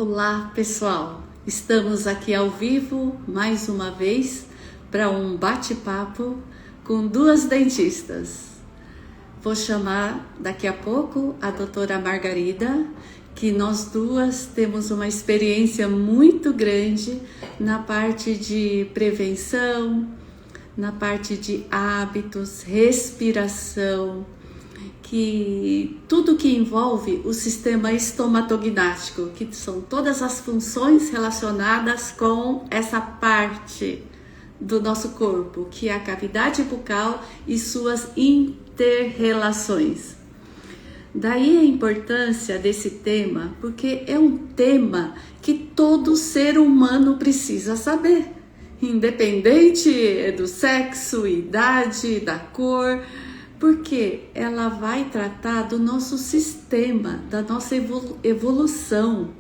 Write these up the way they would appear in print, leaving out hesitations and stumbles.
Olá pessoal, estamos aqui ao vivo mais uma vez para um bate-papo com duas dentistas. Vou chamar daqui a pouco a doutora Margarida, que nós duas temos uma experiência muito grande na parte de prevenção, na parte de hábitos, respiração, que tudo que envolve o sistema estomatognático, que são todas as funções relacionadas com essa parte do nosso corpo, que é a cavidade bucal e suas inter-relações. Daí a importância desse tema, porque é um tema que todo ser humano precisa saber, independente do sexo, idade, da cor, porque ela vai tratar do nosso sistema, da nossa evolução,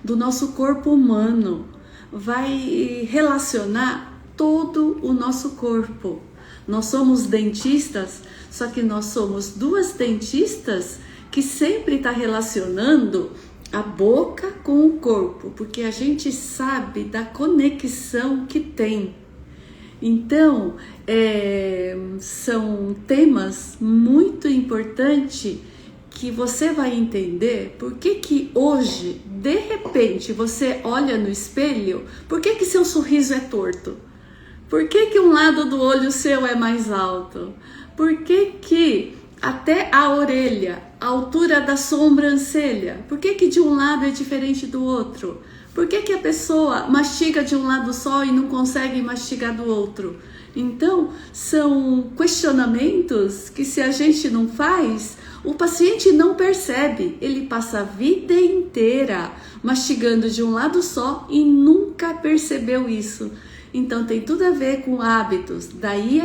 do nosso corpo humano, vai relacionar todo o nosso corpo. Nós somos dentistas, só que nós somos duas dentistas que sempre está relacionando a boca com o corpo, porque a gente sabe da conexão que tem. Então, são temas muito importantes que você vai entender por que hoje, de repente, você olha no espelho, por que seu sorriso é torto? Por que um lado do olho seu é mais alto? Por que até a orelha, a altura da sobrancelha, por que de um lado é diferente do outro? Por que a pessoa mastiga de um lado só e não consegue mastigar do outro? Então, são questionamentos que, se a gente não faz, o paciente não percebe. Ele passa a vida inteira mastigando de um lado só e nunca percebeu isso. Então, tem tudo a ver com hábitos. Daí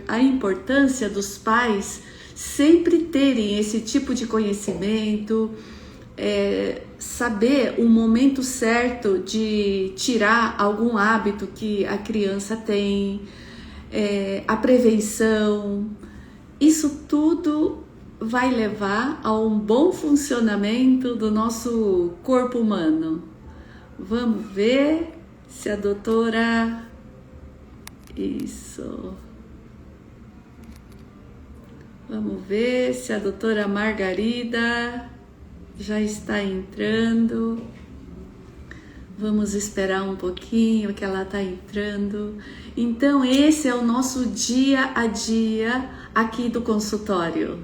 a importância dos pais sempre terem esse tipo de conhecimento, saber o momento certo de tirar algum hábito que a criança tem, a prevenção. Isso tudo vai levar a um bom funcionamento do nosso corpo humano. Vamos ver se a doutora... Isso... Vamos ver se a doutora Margarida já está entrando. Vamos esperar um pouquinho que ela está entrando. Então, esse é o nosso dia a dia aqui do consultório.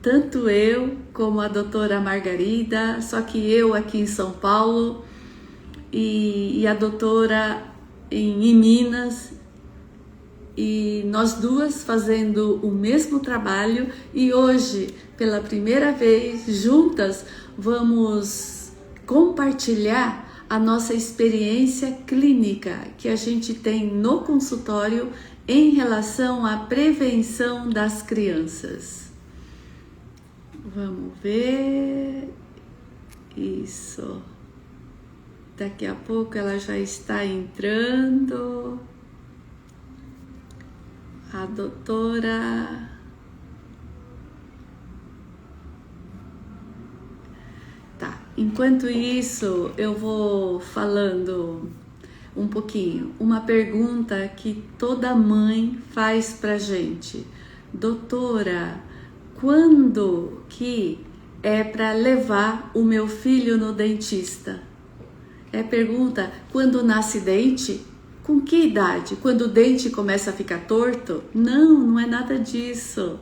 Tanto eu como a doutora Margarida, só que eu aqui em São Paulo e a doutora em Minas. E nós duas fazendo o mesmo trabalho, e hoje, pela primeira vez, juntas, vamos compartilhar a nossa experiência clínica que a gente tem no consultório em relação à prevenção das crianças. Vamos ver... Isso. Daqui a pouco ela já está entrando... A doutora... Tá, enquanto isso eu vou falando um pouquinho. Uma pergunta que toda mãe faz pra gente. Doutora, quando que é para levar o meu filho no dentista? Pergunta, quando nasce dente? Com que idade? Quando o dente começa a ficar torto? Não, não é nada disso.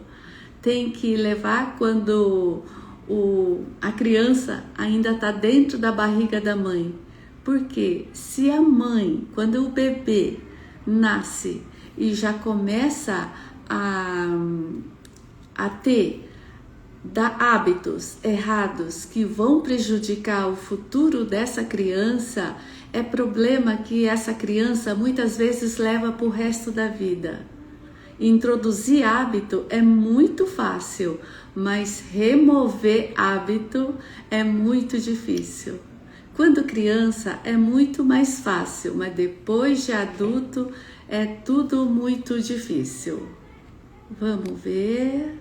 Tem que levar quando a criança ainda está dentro da barriga da mãe. Porque se a mãe, quando o bebê nasce e já começa a ter hábitos errados que vão prejudicar o futuro dessa criança, é problema que essa criança muitas vezes leva para o resto da vida. Introduzir hábito é muito fácil, mas remover hábito é muito difícil. Quando criança é muito mais fácil, mas depois de adulto é tudo muito difícil. Vamos ver...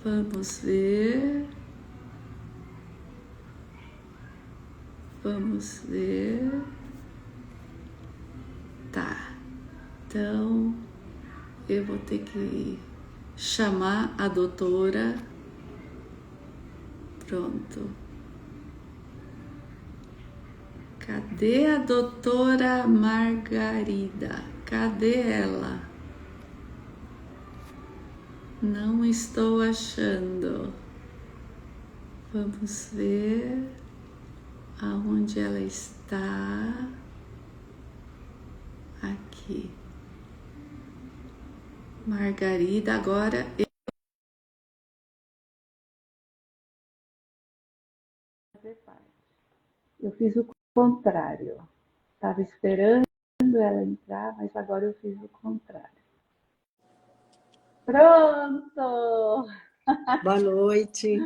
Vamos ver... Vamos ver. Tá. Então, eu vou ter que chamar a doutora. Pronto. Cadê a doutora Margarida? Cadê ela? Não estou achando. Vamos ver aonde ela está. Aqui. Margarida, agora eu fiz o contrário. Estava esperando ela entrar, mas agora eu fiz o contrário. Pronto! Boa noite.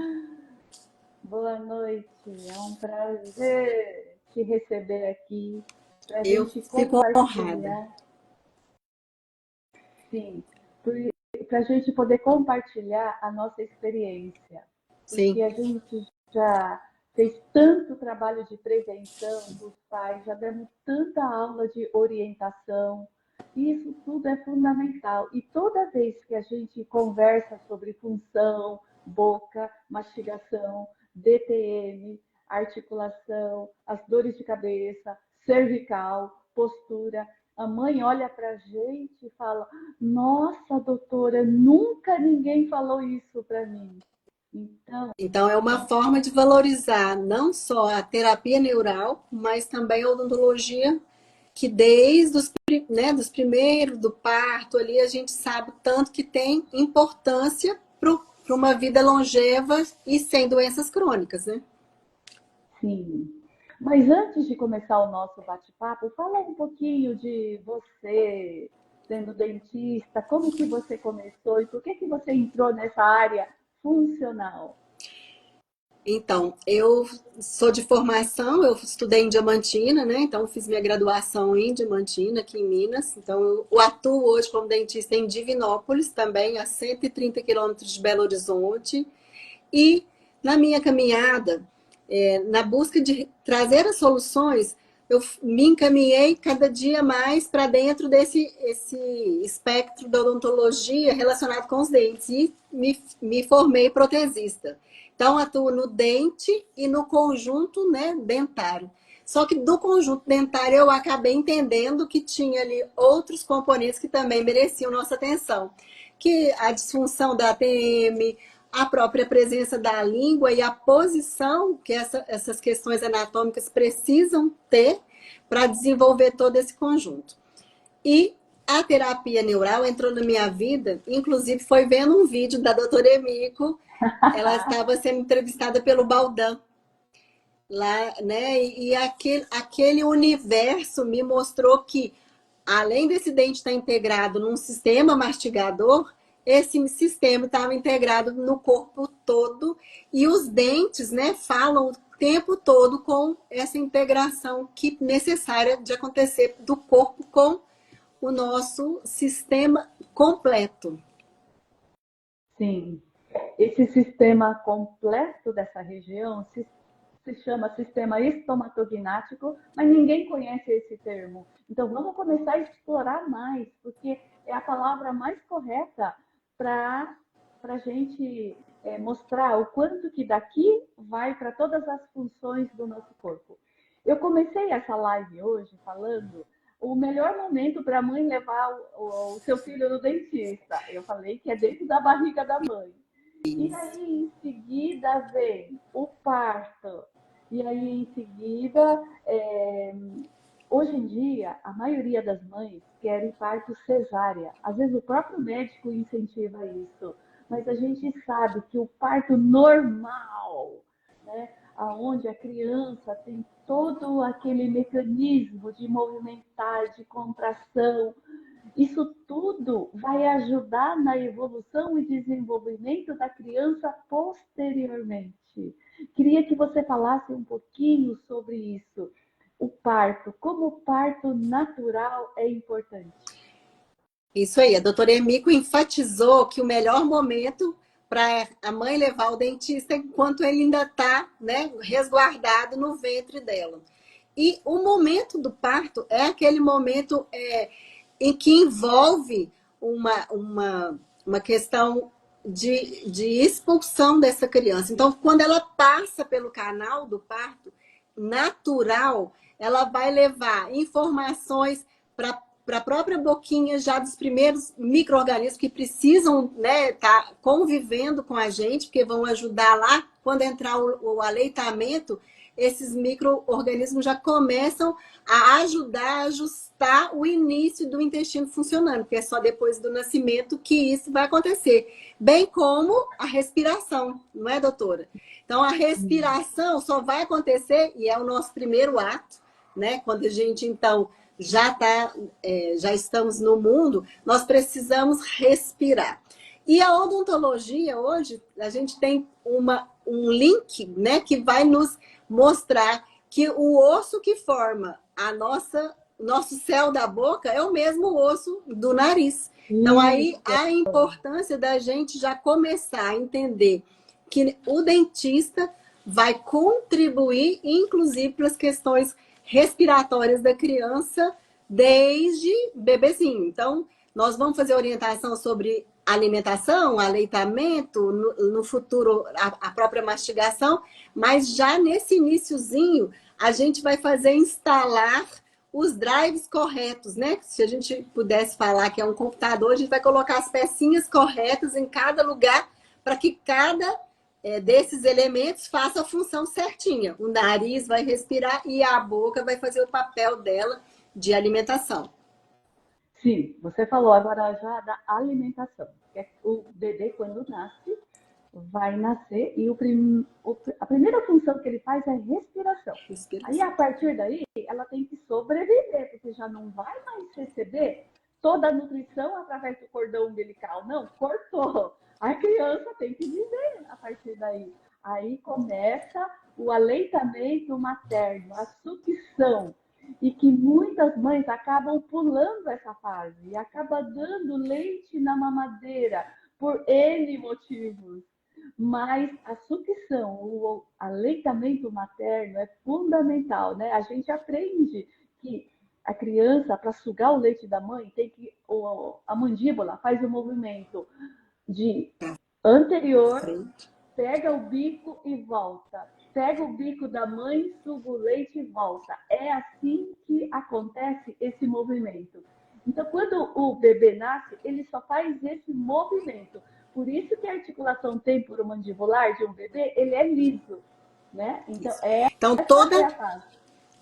Boa noite, é um prazer te receber aqui para a Eu gente fico honrada. compartilhar, sim, para a gente poder compartilhar a nossa experiência, porque Sim. a gente já fez tanto trabalho de prevenção dos pais, já demos tanta aula de orientação, isso tudo é fundamental. E toda vez que a gente conversa sobre função, boca, mastigação, DTM, articulação, as dores de cabeça, cervical, postura, a mãe olha para a gente e fala: nossa, doutora, nunca ninguém falou isso para mim. Então, é uma forma de valorizar não só a terapia neural, mas também a odontologia, que desde os, né, dos primeiros, do parto ali, a gente sabe tanto que tem importância para uma vida longeva e sem doenças crônicas, né? Sim. Mas antes de começar o nosso bate-papo, fala um pouquinho de você, sendo dentista, como que você começou e por que que você entrou nessa área funcional? Então, eu sou de formação, eu estudei em Diamantina, né? Então, fiz minha graduação em Diamantina, aqui em Minas. Então, eu atuo hoje como dentista em Divinópolis, também a 130 quilômetros de Belo Horizonte. E na minha caminhada, na busca de trazer as soluções, eu me encaminhei cada dia mais para dentro desse espectro da odontologia relacionado com os dentes e me formei protesista. Então, atuo no dente e no conjunto, né, dentário. Só que do conjunto dentário eu acabei entendendo que tinha ali outros componentes que também mereciam nossa atenção. Que a disfunção da ATM, a própria presença da língua e a posição que essas questões anatômicas precisam ter para desenvolver todo esse conjunto. E a terapia neural entrou na minha vida, inclusive foi vendo um vídeo da doutora Emiko, ela estava sendo entrevistada pelo Baldan, lá, né? E aquele universo me mostrou que, além desse dente estar integrado num sistema mastigador, esse sistema estava integrado no corpo todo e os dentes, né, falam o tempo todo com essa integração que necessária de acontecer do corpo com o nosso sistema completo. Sim, esse sistema completo dessa região se chama sistema estomatognático, mas ninguém conhece esse termo. Então vamos começar a explorar mais, porque é a palavra mais correta para a gente mostrar o quanto que daqui vai para todas as funções do nosso corpo. Eu comecei essa live hoje falando o melhor momento para a mãe levar o seu filho no dentista. Eu falei que é dentro da barriga da mãe. E aí, em seguida, vem o parto. E aí, em seguida, hoje em dia, a maioria das mães querem parto cesárea. Às vezes, o próprio médico incentiva isso. Mas a gente sabe que o parto normal, né, onde a criança tem todo aquele mecanismo de movimentar, de contração, isso tudo vai ajudar na evolução e desenvolvimento da criança posteriormente. Queria que você falasse um pouquinho sobre isso. O parto, como o parto natural é importante. Isso aí, a doutora Emiko enfatizou que o melhor momento para a mãe levar ao dentista enquanto ele ainda está, né, resguardado no ventre dela. E o momento do parto é aquele momento em que envolve uma questão de expulsão dessa criança. Então, quando ela passa pelo canal do parto natural, ela vai levar informações para a própria boquinha já dos primeiros micro-organismos que precisam, né, tá convivendo com a gente, porque vão ajudar lá, quando entrar o aleitamento, esses micro-organismos já começam a ajudar a ajustar o início do intestino funcionando, porque é só depois do nascimento que isso vai acontecer. Bem como a respiração, não é, doutora? Então, a respiração só vai acontecer, e é o nosso primeiro ato, né? Quando a gente, então, já estamos no mundo, nós precisamos respirar. E a odontologia, hoje, a gente tem um link, né, que vai nos mostrar que o osso que forma nosso céu da boca é o mesmo osso do nariz. Então, aí a importância da gente já começar a entender que o dentista vai contribuir, inclusive, para as questões respiratórias da criança desde bebezinho. Então, nós vamos fazer orientação sobre alimentação, aleitamento, no futuro a própria mastigação, mas já nesse iniciozinho a gente vai fazer instalar os drives corretos, né? Se a gente pudesse falar que é um computador, a gente vai colocar as pecinhas corretas em cada lugar para que cada desses elementos faça a função certinha. O nariz vai respirar e a boca vai fazer o papel dela de alimentação. Sim, você falou agora já da alimentação. O bebê, quando nasce, vai nascer e a primeira função que ele faz é respiração. Aí, a partir daí, ela tem que sobreviver, porque já não vai mais receber toda a nutrição através do cordão umbilical. Não, cortou. A criança tem que viver a partir daí. Aí começa o aleitamento materno, a sucção. E que muitas mães acabam pulando essa fase e acabam dando leite na mamadeira por N motivos. Mas a sucção, o aleitamento materno é fundamental, né? A gente aprende que a criança, para sugar o leite da mãe, a mandíbula faz o movimento de anterior, pega o bico e volta. Pega o bico da mãe, suga o leite e volta. É assim que acontece esse movimento. Então, quando o bebê nasce, ele só faz esse movimento. Por isso que a articulação temporomandibular de um bebê, ele é liso, né? Então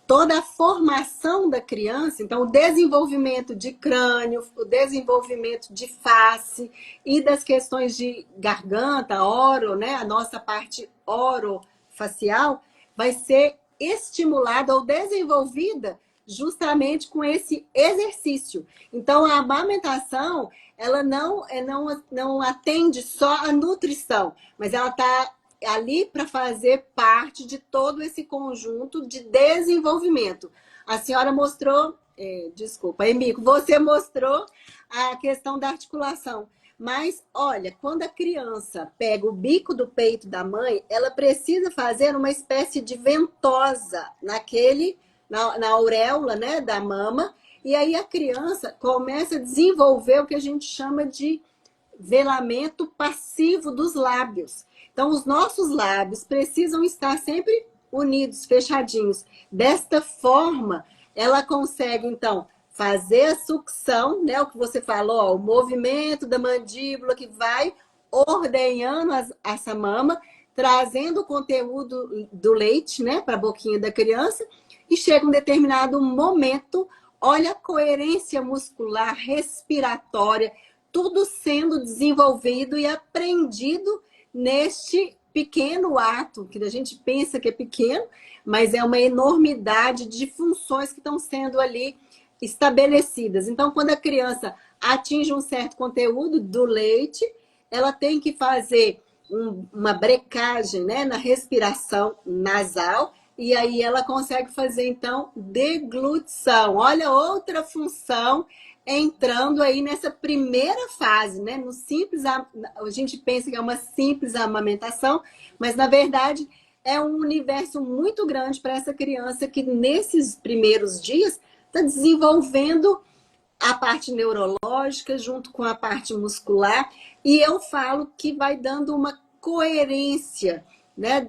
toda a formação da criança, então o desenvolvimento de crânio, o desenvolvimento de face e das questões de garganta, né? A nossa parte orofacial vai ser estimulada ou desenvolvida justamente com esse exercício. Então, a amamentação, ela não atende só a nutrição, mas ela está ali para fazer parte de todo esse conjunto de desenvolvimento. A senhora mostrou, desculpa, Emico, você mostrou a questão da articulação. Mas, olha, quando a criança pega o bico do peito da mãe, ela precisa fazer uma espécie de ventosa na auréola, né, da mama, e aí a criança começa a desenvolver o que a gente chama de velamento passivo dos lábios. Então, os nossos lábios precisam estar sempre unidos, fechadinhos. Desta forma, ela consegue, então, fazer a sucção, né? O que você falou, ó, o movimento da mandíbula que vai ordenhando essa mama, trazendo o conteúdo do leite, né, para a boquinha da criança, e chega um determinado momento, olha a coerência muscular, respiratória, tudo sendo desenvolvido e aprendido neste pequeno ato, que a gente pensa que é pequeno, mas é uma enormidade de funções que estão sendo ali estabelecidas. Então, quando a criança atinge um certo conteúdo do leite, ela tem que fazer uma brecagem, né, na respiração nasal, e aí ela consegue fazer, então, deglutição. Olha, outra função entrando aí nessa primeira fase, né? No simples, a gente pensa que é uma simples amamentação, mas na verdade é um universo muito grande para essa criança que nesses primeiros dias está desenvolvendo a parte neurológica junto com a parte muscular, e eu falo que vai dando uma coerência, né,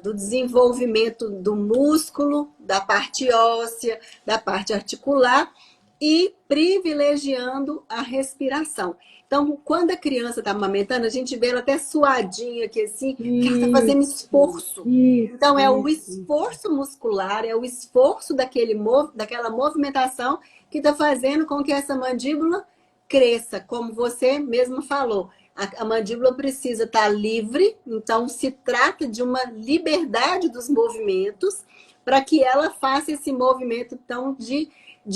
do desenvolvimento do músculo, da parte óssea, da parte articular e privilegiando a respiração. Então, quando a criança está amamentando, a gente vê ela até suadinha aqui assim, que ela está fazendo esforço. Então, é o esforço muscular, é o esforço daquela movimentação que está fazendo com que essa mandíbula cresça, como você mesmo falou. A mandíbula precisa estar livre, então se trata de uma liberdade dos movimentos para que ela faça esse movimento então, de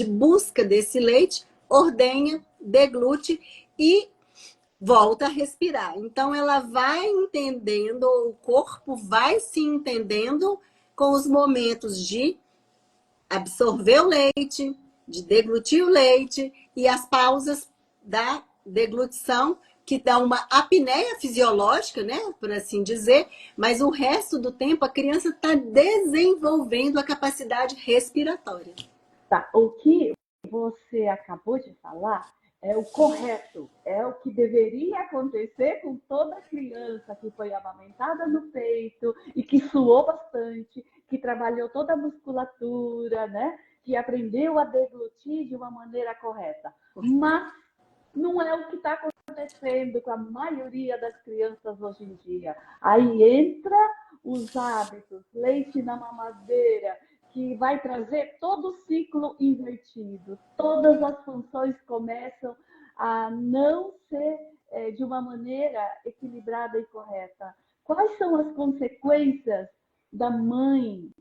busca desse leite, ordenha, deglute e volta a respirar. Então ela vai entendendo, o corpo vai se entendendo com os momentos de absorver o leite, de deglutir o leite e as pausas da deglutição, que dá uma apneia fisiológica, né, por assim dizer, mas o resto do tempo a criança está desenvolvendo a capacidade respiratória. Tá, o que você acabou de falar é o correto, é o que deveria acontecer com toda criança que foi amamentada no peito e que suou bastante, que trabalhou toda a musculatura, né? Que aprendeu a deglutir de uma maneira correta. Mas não é o que está acontecendo com a maioria das crianças hoje em dia. Aí entra os hábitos, leite na mamadeira, que vai trazer todo o ciclo invertido. Todas as funções começam a não ser de uma maneira equilibrada e correta. Quais são as consequências da mãe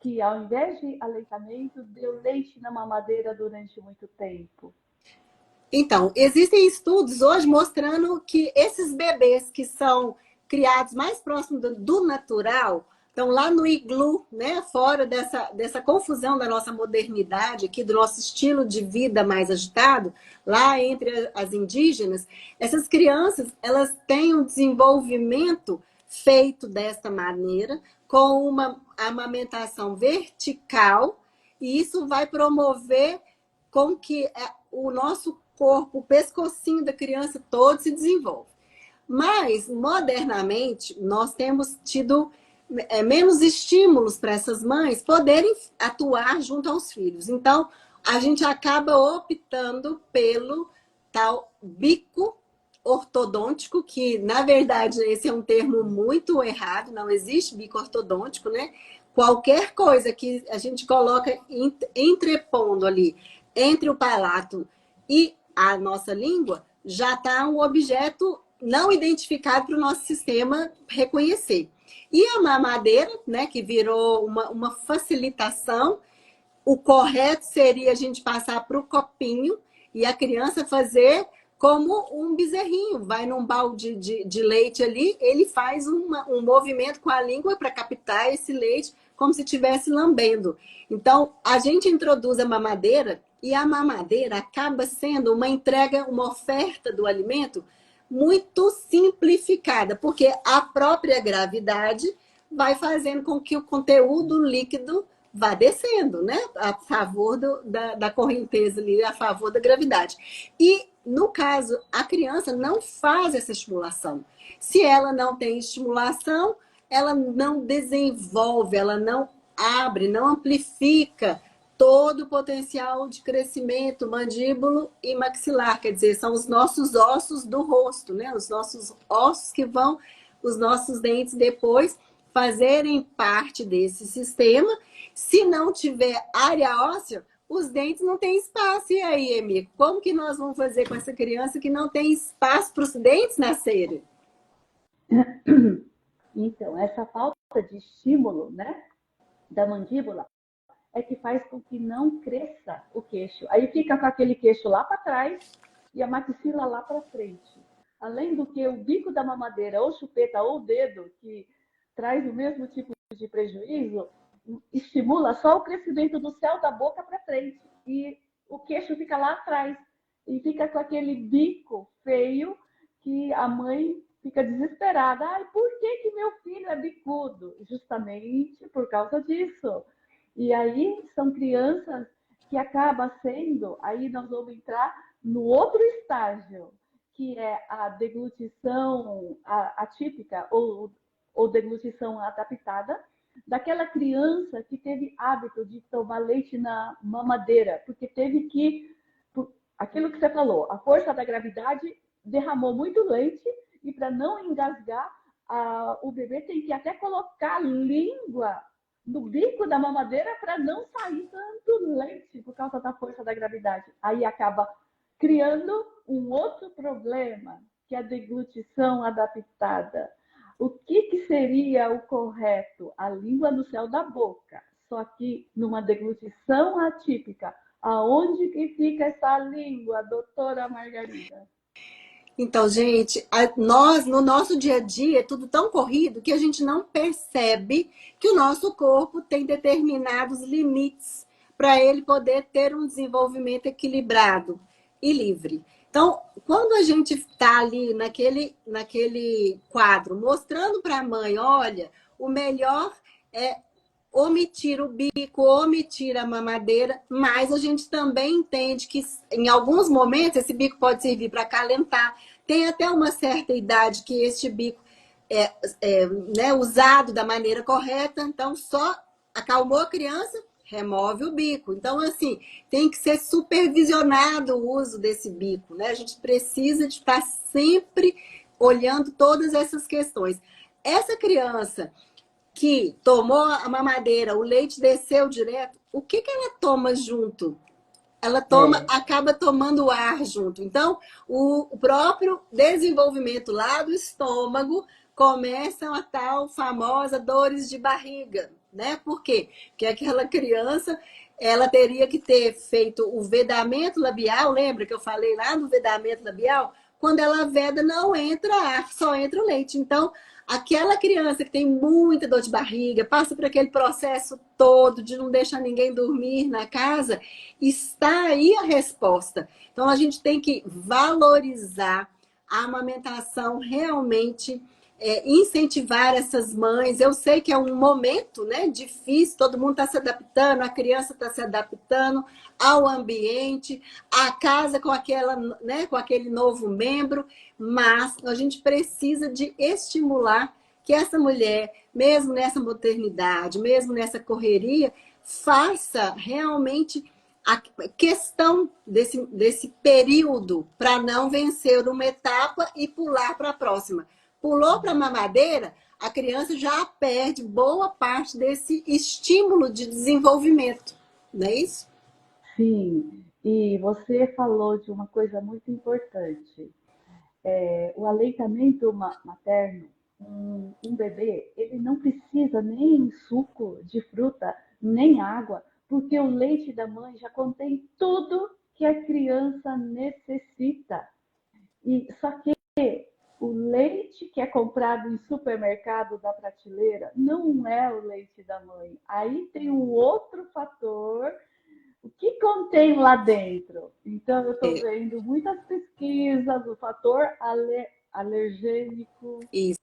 que ao invés de aleitamento, deu leite na mamadeira durante muito tempo? Então, existem estudos hoje mostrando que esses bebês que são criados mais próximo do natural, estão lá no iglu, né, fora dessa confusão da nossa modernidade, aqui do nosso estilo de vida mais agitado, lá entre as indígenas, essas crianças, elas têm um desenvolvimento feito desta maneira, com uma amamentação vertical, e isso vai promover com que o nosso corpo, o pescocinho da criança todo se desenvolve. Mas, modernamente, nós temos tido menos estímulos para essas mães poderem atuar junto aos filhos. Então, a gente acaba optando pelo tal bico ortodôntico, que, na verdade, esse é um termo muito errado, não existe bico ortodôntico, né? Qualquer coisa que a gente coloca entrepondo ali entre o palato e a nossa língua, já está um objeto não identificado para o nosso sistema reconhecer. E a mamadeira, né, que virou uma facilitação, o correto seria a gente passar para o copinho e a criança fazer como um bezerrinho. Vai num balde de leite ali, ele faz um movimento com a língua para captar esse leite, como se estivesse lambendo. Então, a gente introduz a mamadeira e a mamadeira acaba sendo uma entrega, uma oferta do alimento muito simplificada, porque a própria gravidade vai fazendo com que o conteúdo líquido vá descendo, né? A favor da correnteza ali, a favor da gravidade. E, no caso, a criança não faz essa estimulação. Se ela não tem estimulação, ela não desenvolve, ela não abre, não amplifica todo o potencial de crescimento mandíbulo e maxilar, quer dizer, são os nossos ossos do rosto, né? Os nossos ossos que vão, os nossos dentes depois fazerem parte desse sistema. Se não tiver área óssea, os dentes não têm espaço. E aí, Emi, como que nós vamos fazer com essa criança que não tem espaço para os dentes nascerem? Então, essa falta de estímulo, né, da mandíbula é que faz com que não cresça o queixo. Aí fica com aquele queixo lá para trás e a maxila lá para frente. Além do que o bico da mamadeira, ou chupeta, ou o dedo, que traz o mesmo tipo de prejuízo, estimula só o crescimento do céu da boca para frente. E o queixo fica lá atrás. E fica com aquele bico feio que a mãe fica desesperada. Ai, por que meu filho é bicudo? Justamente por causa disso. E aí são crianças que acabam sendo, aí nós vamos entrar no outro estágio, que é a deglutição atípica ou deglutição adaptada, daquela criança que teve hábito de tomar leite na mamadeira, porque teve que, aquilo que você falou, a força da gravidade derramou muito leite e para não engasgar, o bebê tem que até colocar a língua no bico da mamadeira para não sair tanto leite por causa da força da gravidade. Aí acaba criando um outro problema, que é a deglutição adaptada. O que seria o correto? A língua no céu da boca. Só que numa deglutição atípica, aonde que fica essa língua, doutora Margarida? Então, gente, nós, no nosso dia a dia, é tudo tão corrido que a gente não percebe que o nosso corpo tem determinados limites para ele poder ter um desenvolvimento equilibrado e livre. Então, quando a gente está ali naquele quadro, mostrando para a mãe, olha, o melhor é omitir o bico, omitir a mamadeira, mas a gente também entende que em alguns momentos esse bico pode servir para acalentar. Tem até uma certa idade que este bico né, usado da maneira correta, então só acalmou a criança, remove o bico. Então, assim, tem que ser supervisionado o uso desse bico, né? A gente precisa de estar sempre olhando todas essas questões. Essa criança que tomou a mamadeira, o leite desceu direto, o que ela toma junto? Ela acaba tomando ar junto. Então, o próprio desenvolvimento lá do estômago começam a tal famosa dores de barriga, né? Por quê? Porque aquela criança, ela teria que ter feito o vedamento labial, lembra que eu falei lá do vedamento labial? Quando ela veda, não entra ar, só entra o leite. Então, aquela criança que tem muita dor de barriga, passa por aquele processo todo de não deixar ninguém dormir na casa, está aí a resposta. Então, a gente tem que valorizar a amamentação realmente, incentivar essas mães. Eu sei que é um momento, né, difícil, todo mundo está se adaptando, a criança está se adaptando ao ambiente, à casa com aquele novo membro, mas a gente precisa de estimular que essa mulher, mesmo nessa maternidade, mesmo nessa correria, faça realmente a questão desse período para não vencer uma etapa e pular para a próxima. Pulou para a mamadeira, a criança já perde boa parte desse estímulo de desenvolvimento, não é isso? Sim, e você falou de uma coisa muito importante. O aleitamento materno, um bebê, ele não precisa nem suco de fruta, nem água, porque o leite da mãe já contém tudo que a criança necessita. E só que o leite que é comprado em supermercado da prateleira não é o leite da mãe. Aí tem um outro fator, o que contém lá dentro. Então, eu estou vendo muitas pesquisas, o fator alergênico. Isso.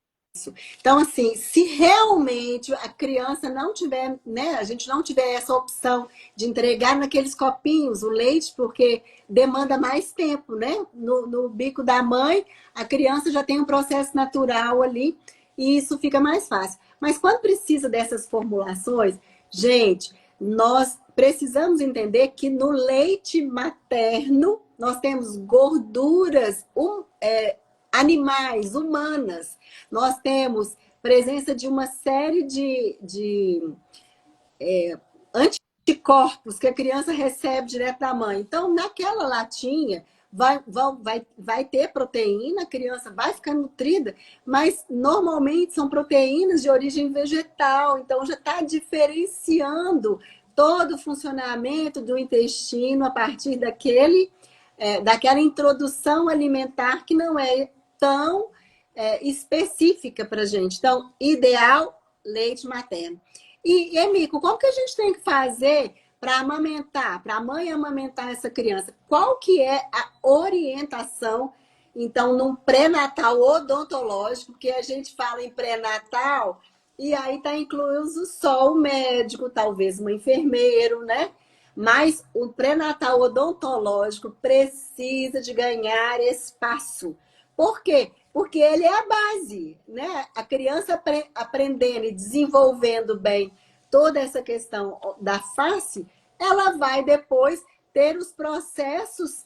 Então, assim, se realmente a criança não tiver, né, a gente não tiver essa opção de entregar naqueles copinhos o leite, porque demanda mais tempo, né? No bico da mãe, a criança já tem um processo natural ali e isso fica mais fácil. Mas quando precisa dessas formulações, gente, nós precisamos entender que no leite materno nós temos gorduras animais, humanas. Nós temos presença de uma série de anticorpos que a criança recebe direto da mãe. Então, naquela latinha, vai ter proteína, a criança vai ficar nutrida, mas normalmente são proteínas de origem vegetal, então já está diferenciando todo o funcionamento do intestino a partir daquela introdução alimentar que não é tão específica para a gente. Então, ideal, leite materno. E, Emico, como que a gente tem que fazer para amamentar, para a mãe amamentar essa criança? Qual que é a orientação, então, num pré-natal odontológico, porque a gente fala em pré-natal e aí está incluso só o médico, talvez um enfermeiro, né? Mas o pré-natal odontológico precisa de ganhar espaço. Por quê? Porque ele é a base, né? A criança aprendendo e desenvolvendo bem toda essa questão da face, ela vai depois ter os processos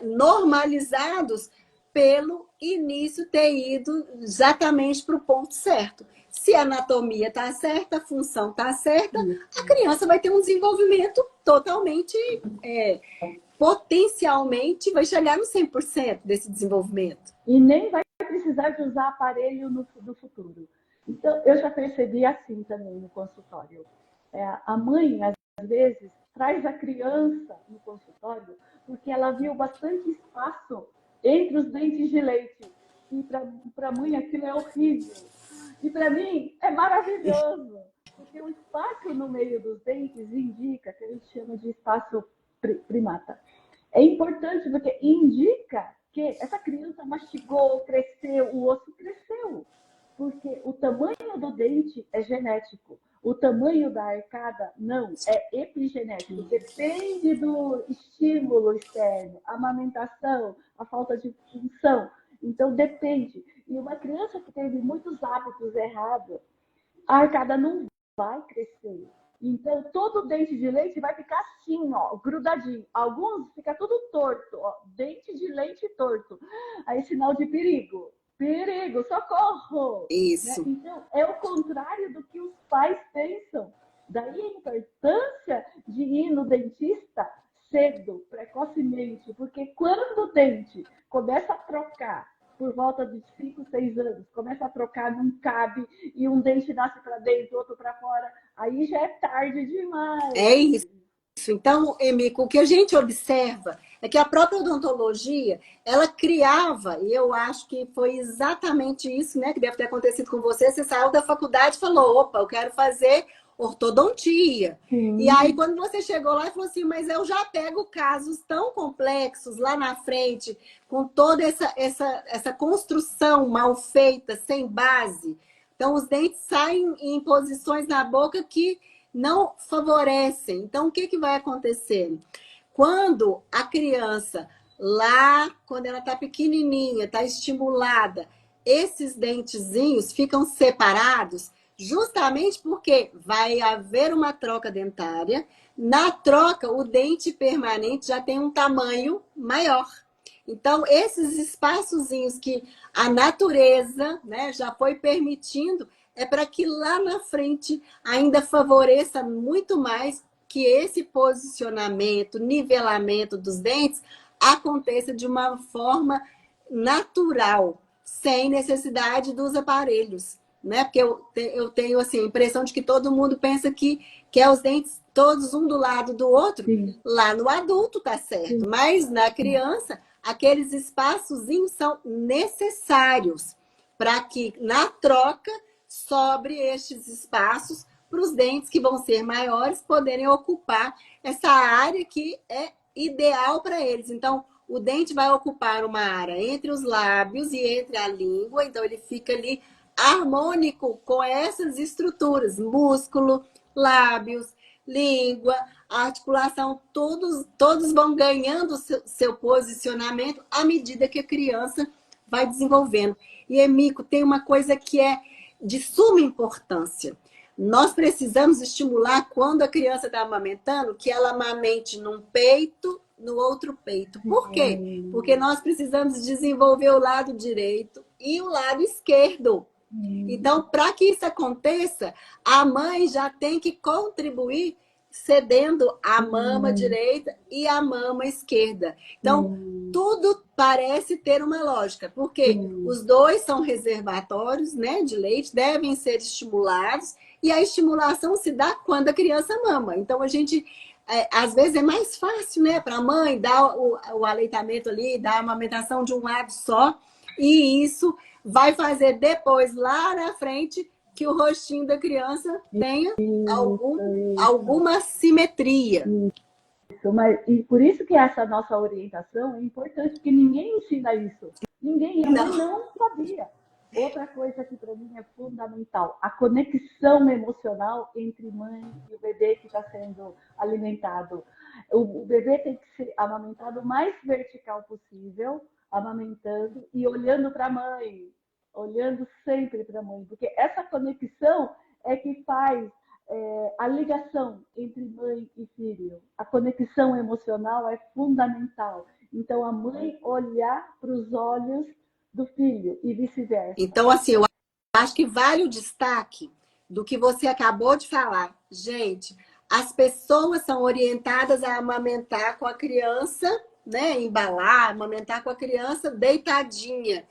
normalizados pelo início ter ido exatamente para o ponto certo. Se a anatomia está certa, a função está certa, a criança vai ter um desenvolvimento totalmente, potencialmente, vai chegar no 100% desse desenvolvimento. E nem vai precisar de usar aparelho no futuro. Então, eu já percebi assim também no consultório. A mãe, às vezes, traz a criança no consultório porque ela viu bastante espaço entre os dentes de leite. E para a mãe aquilo é horrível. E para mim é maravilhoso, porque o espaço no meio dos dentes indica, que a gente chama de espaço primata. É importante porque indica que essa criança mastigou, cresceu, o osso cresceu. Porque o tamanho do dente é genético. O tamanho da arcada não, é epigenético. Depende do estímulo externo, a amamentação, a falta de função. Então, depende. E uma criança que teve muitos hábitos errados, a arcada não vai crescer. Então, todo o dente de leite vai ficar assim, ó, grudadinho. Alguns fica tudo torto, ó, dente de leite torto. Aí, sinal de perigo. Perigo, socorro! Isso. Né? Então, é o contrário do que os pais pensam. Daí a importância de ir no dentista cedo, precocemente, porque quando o dente começa a trocar, por volta de 5, 6 anos, começa a trocar, não cabe, e um dente nasce para dentro, outro para fora, aí já é tarde demais. É isso. Então, Emico, o que a gente observa é que a própria odontologia, ela criava, e eu acho que foi exatamente isso, né, que deve ter acontecido com você. Você saiu da faculdade e falou, opa, eu quero fazer ortodontia. Sim. E aí, quando você chegou lá e falou assim, mas eu já pego casos tão complexos lá na frente, com toda essa construção mal feita, sem base. Então, os dentes saem em posições na boca que não favorecem. Então, o que vai acontecer? Quando a criança, lá, quando ela está pequenininha, está estimulada, esses dentezinhos ficam separados, justamente porque vai haver uma troca dentária. Na troca, o dente permanente já tem um tamanho maior. Então, esses espaçozinhos que a natureza, né, já foi permitindo, é para que lá na frente ainda favoreça muito mais que esse posicionamento, nivelamento dos dentes aconteça de uma forma natural, sem necessidade dos aparelhos, né? Porque eu tenho assim, a impressão de que todo mundo pensa que é os dentes todos um do lado do outro. Sim. Lá no adulto tá certo, Sim. mas na criança, aqueles espaçozinhos são necessários para que na troca sobre estes espaços para os dentes que vão ser maiores poderem ocupar essa área que é ideal para eles. Então, o dente vai ocupar uma área entre os lábios e entre a língua, então ele fica ali harmônico com essas estruturas, músculo, lábios, língua, articulação, todos vão ganhando seu posicionamento à medida que a criança vai desenvolvendo. E, Emico, tem uma coisa que é de suma importância. Nós precisamos estimular, quando a criança está amamentando, que ela amamente num peito, no outro peito. Por quê? Porque nós precisamos desenvolver o lado direito e o lado esquerdo. Então, para que isso aconteça, a mãe já tem que contribuir cedendo a mama direita e a mama esquerda. Então, tudo parece ter uma lógica, porque os dois são reservatórios, né, de leite, devem ser estimulados, e a estimulação se dá quando a criança mama. Então, a gente, às vezes, é mais fácil, né, para a mãe dar o aleitamento ali, dar a amamentação de um lado só, e isso vai fazer depois, lá na frente, que o rostinho da criança tenha alguma simetria. E por isso que essa nossa orientação é importante, porque ninguém ensina isso. Ninguém, a mãe não sabia. Outra coisa que para mim é fundamental, a conexão emocional entre mãe e o bebê que está sendo alimentado. O bebê tem que ser amamentado o mais vertical possível, amamentando e olhando para a mãe, olhando sempre para a mãe, porque essa conexão é que faz a ligação entre mãe e filho. A conexão emocional é fundamental. Então, a mãe olhar para os olhos do filho e vice-versa. Então, assim, eu acho que vale o destaque do que você acabou de falar. Gente, as pessoas são orientadas a amamentar com a criança, né? Embalar, amamentar com a criança deitadinha.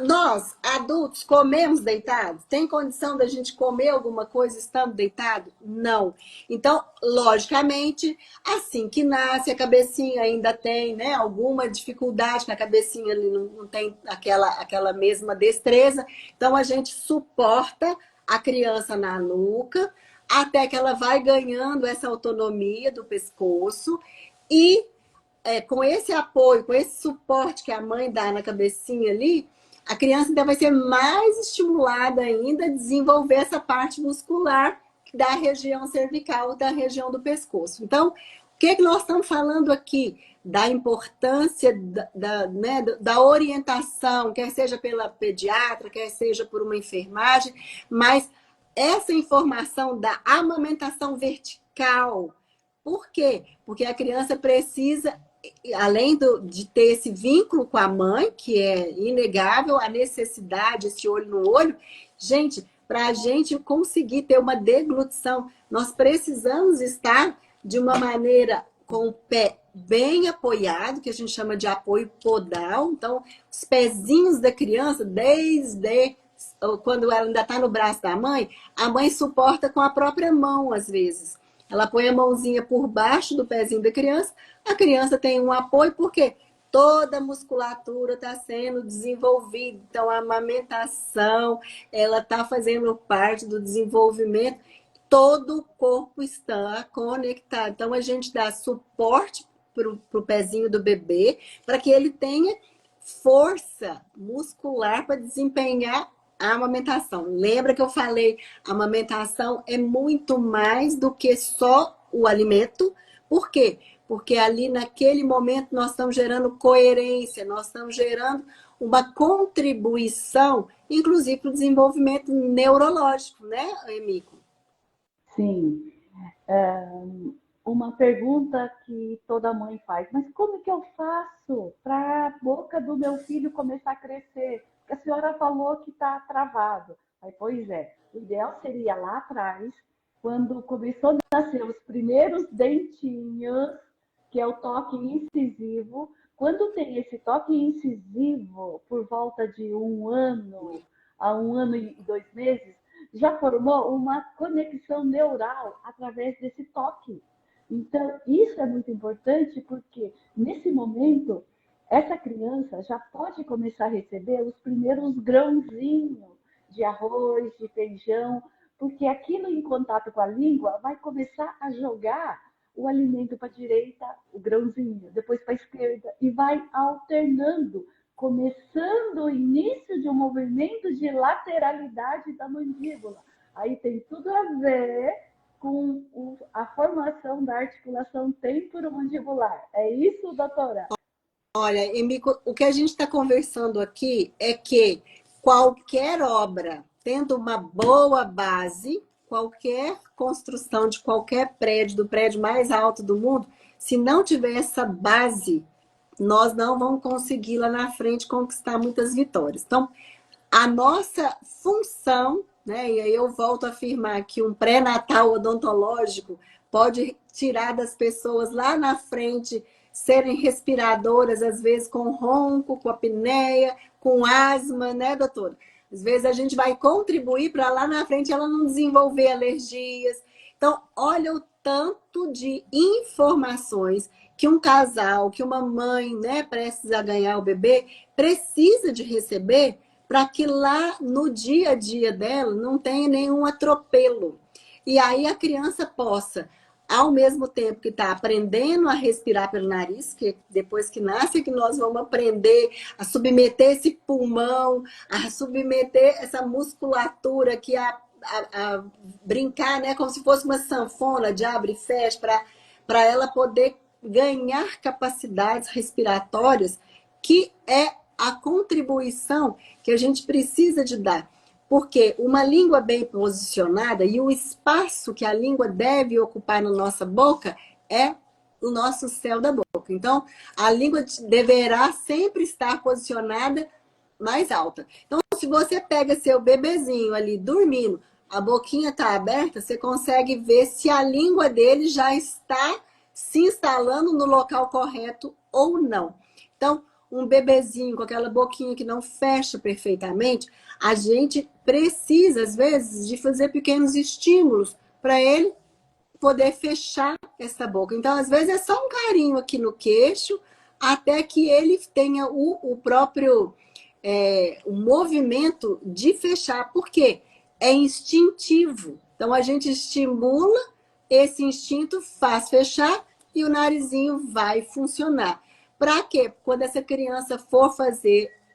Nós, adultos, comemos deitados? Tem condição da gente comer alguma coisa estando deitado? Não. Então, logicamente, assim que nasce, a cabecinha ainda tem, né, alguma dificuldade, na cabecinha ali não tem aquela mesma destreza. Então, a gente suporta a criança na nuca até que ela vai ganhando essa autonomia do pescoço e com esse apoio, com esse suporte que a mãe dá na cabecinha ali, a criança ainda vai ser mais estimulada ainda a desenvolver essa parte muscular da região cervical, da região do pescoço. Então, o que nós estamos falando aqui? Da importância da orientação, quer seja pela pediatra, quer seja por uma enfermagem, mas essa informação da amamentação vertical. Por quê? Porque a criança precisa, além de ter esse vínculo com a mãe, que é inegável, a necessidade, esse olho no olho, gente, para a gente conseguir ter uma deglutição, nós precisamos estar de uma maneira com o pé bem apoiado, que a gente chama de apoio podal. Então, os pezinhos da criança, desde quando ela ainda está no braço da mãe, a mãe suporta com a própria mão, às vezes. Ela põe a mãozinha por baixo do pezinho da criança, a criança tem um apoio, porque toda a musculatura está sendo desenvolvida. Então, a amamentação, ela está fazendo parte do desenvolvimento. Todo o corpo está conectado. Então, a gente dá suporte para o pezinho do bebê, para que ele tenha força muscular para desempenhar a amamentação. Lembra que eu falei, a amamentação é muito mais do que só o alimento. Por quê? Porque ali naquele momento nós estamos gerando coerência, nós estamos gerando uma contribuição, inclusive para o desenvolvimento neurológico, né, Emíco? Sim. Uma pergunta que toda mãe faz, mas como que eu faço para a boca do meu filho começar a crescer? Porque a senhora falou que está travado. Aí, pois é, o ideal seria lá atrás, quando começou a nascer os primeiros dentinhos, que é o toque incisivo. Quando tem esse toque incisivo, por volta de 1 ano a 1 ano e 2 meses, já formou uma conexão neural através desse toque. Então, isso é muito importante porque, nesse momento, essa criança já pode começar a receber os primeiros grãozinhos de arroz, de feijão, porque aquilo em contato com a língua vai começar a jogar o alimento para a direita, o grãozinho, depois para a esquerda, e vai alternando, começando o início de um movimento de lateralidade da mandíbula. Aí tem tudo a ver com a formação da articulação temporomandibular. É isso, doutora? Olha, Emíco, o que a gente está conversando aqui é que qualquer obra, tendo uma boa base, qualquer construção de qualquer prédio, do prédio mais alto do mundo, se não tiver essa base, nós não vamos conseguir lá na frente conquistar muitas vitórias. Então, a nossa função, né, e aí eu volto a afirmar que um pré-natal odontológico pode tirar das pessoas lá na frente serem respiradoras, às vezes com ronco, com apneia, com asma, né, doutora? Às vezes a gente vai contribuir para lá na frente ela não desenvolver alergias. Então, olha o tanto de informações que um casal, que uma mãe, né, prestes a ganhar o bebê, precisa de receber para que lá no dia a dia dela não tenha nenhum atropelo. E aí a criança possa, ao mesmo tempo que está aprendendo a respirar pelo nariz, que depois que nasce que nós vamos aprender a submeter esse pulmão, a submeter essa musculatura que a brincar, né, como se fosse uma sanfona de abre e fecha, para ela poder ganhar capacidades respiratórias, que é a contribuição que a gente precisa de dar. Porque uma língua bem posicionada e o espaço que a língua deve ocupar na nossa boca é o nosso céu da boca. Então, a língua deverá sempre estar posicionada mais alta. Então, se você pega seu bebezinho ali dormindo, a boquinha está aberta, você consegue ver se a língua dele já está se instalando no local correto ou não. Então, um bebezinho com aquela boquinha que não fecha perfeitamente, a gente precisa, às vezes, de fazer pequenos estímulos para ele poder fechar essa boca. Então, às vezes, é só um carinho aqui no queixo, até que ele tenha o próprio o movimento de fechar. Por quê? É instintivo. Então, a gente estimula, esse instinto faz fechar e o narizinho vai funcionar. Para quê? Quando essa criança for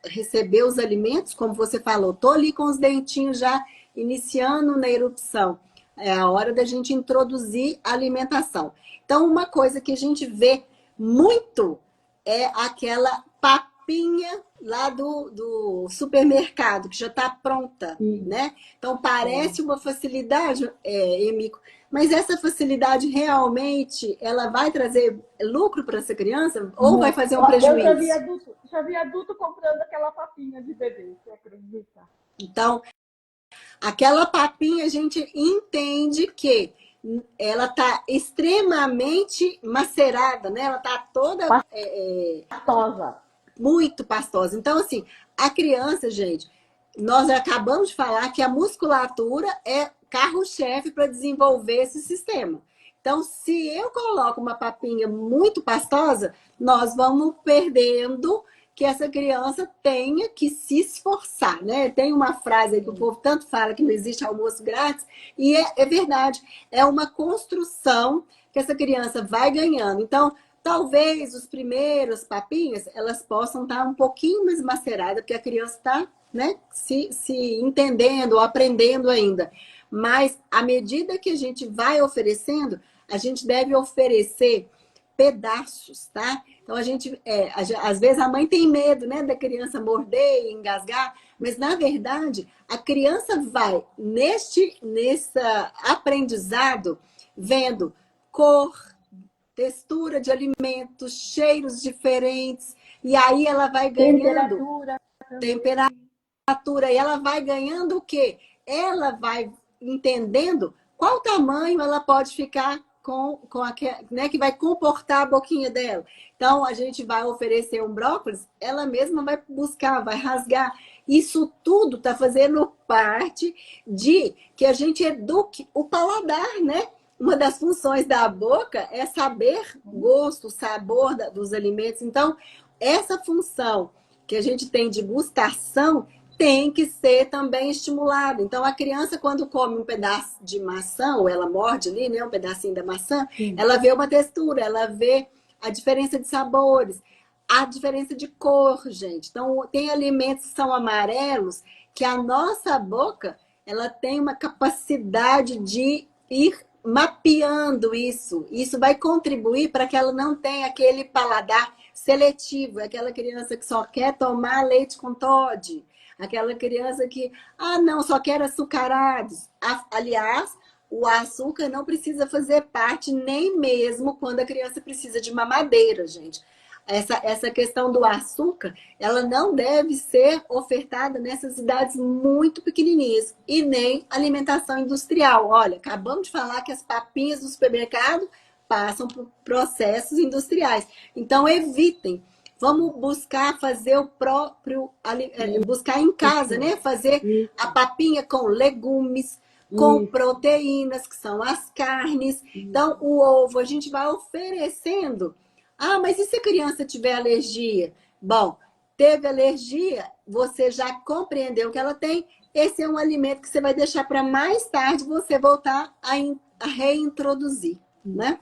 receber os alimentos, como você falou, tô ali com os dentinhos já iniciando na erupção. É a hora da gente introduzir a alimentação. Então, uma coisa que a gente vê muito é aquela papinha lá do supermercado, que já está pronta, né? Então, parece uma facilidade, Emico, mas essa facilidade realmente, ela vai trazer lucro para essa criança ou vai fazer um prejuízo? Eu já vi adulto comprando aquela papinha de bebê, você acredita? Então, aquela papinha a gente entende que ela está extremamente macerada, né? Ela está toda pastosa. Muito pastosa. Então, assim, a criança, gente, nós acabamos de falar que a musculatura é carro-chefe para desenvolver esse sistema. Então, se eu coloco uma papinha muito pastosa, nós vamos perdendo que essa criança tenha que se esforçar, né? Tem uma frase aí que o povo tanto fala que não existe almoço grátis, e é verdade, é uma construção que essa criança vai ganhando. Então, talvez os primeiros papinhas, elas possam estar um pouquinho mais maceradas, porque a criança está, né, se entendendo ou aprendendo ainda. Mas, à medida que a gente vai oferecendo, a gente deve oferecer pedaços, tá? Então, às vezes a mãe tem medo, né, da criança morder e engasgar, mas, na verdade, a criança vai, nesse aprendizado, vendo cor, textura de alimentos, cheiros diferentes, e aí ela vai ganhando temperatura, e ela vai ganhando o quê? Ela vai entendendo qual tamanho ela pode ficar com aquele, né, que vai comportar a boquinha dela. Então, a gente vai oferecer um brócolis, ela mesma vai buscar, vai rasgar. Isso tudo está fazendo parte de que a gente eduque o paladar, né? Uma das funções da boca é saber gosto, sabor dos alimentos. Então, essa função que a gente tem de gustação tem que ser também estimulada. Então, a criança, quando come um pedaço de maçã, ou ela morde ali, né, um pedacinho da maçã, ela vê uma textura, ela vê a diferença de sabores, a diferença de cor, gente. Então, tem alimentos que são amarelos, que a nossa boca, ela tem uma capacidade de ir mapeando isso. Isso vai contribuir para que ela não tenha aquele paladar seletivo, aquela criança que só quer tomar leite com Toddy, aquela criança que, não, só quer açucarados. Aliás, o açúcar não precisa fazer parte nem mesmo quando a criança precisa de mamadeira, gente. Essa questão do açúcar, ela não deve ser ofertada nessas idades muito pequenininhas e nem alimentação industrial. Olha, acabamos de falar que as papinhas do supermercado passam por processos industriais. Então, evitem. Vamos buscar fazer o próprio, buscar em casa, né? Fazer a papinha com legumes, com proteínas, que são as carnes. Então, o ovo, a gente vai oferecendo. Mas e se a criança tiver alergia? Bom, teve alergia, você já compreendeu que ela tem, esse é um alimento que você vai deixar para mais tarde você voltar a reintroduzir, né?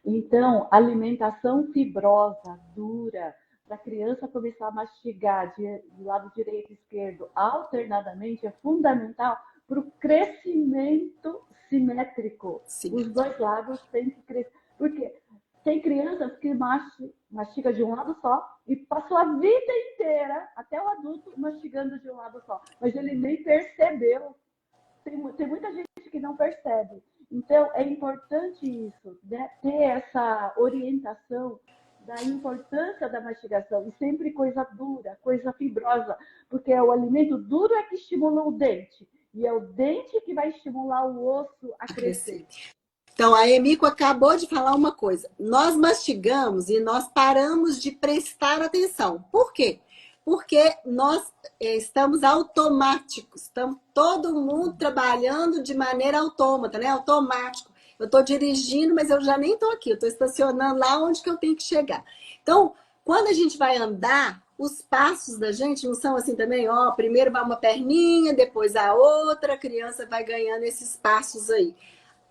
Então, alimentação fibrosa, dura, para a criança começar a mastigar do lado direito e esquerdo alternadamente, é fundamental para o crescimento simétrico. Sim. Os dois lados têm que crescer. Porque tem crianças que mastigam de um lado só e passou a vida inteira, até o adulto, mastigando de um lado só. Mas ele nem percebeu. Tem muita gente que não percebe. Então, é importante isso, né? Ter essa orientação da importância da mastigação. E sempre coisa dura, coisa fibrosa, porque é o alimento duro é que estimula o dente. E é o dente que vai estimular o osso a crescer. Então, a Emiko acabou de falar uma coisa. Nós mastigamos e nós paramos de prestar atenção. Por quê? Porque nós estamos automáticos. Estamos todo mundo trabalhando de maneira autômata, né? Automático. Eu estou dirigindo, mas eu já nem estou aqui. Eu estou estacionando lá onde que eu tenho que chegar. Então, quando a gente vai andar, os passos da gente não são assim também, ó, primeiro vai uma perninha, depois a outra, a criança vai ganhando esses passos aí.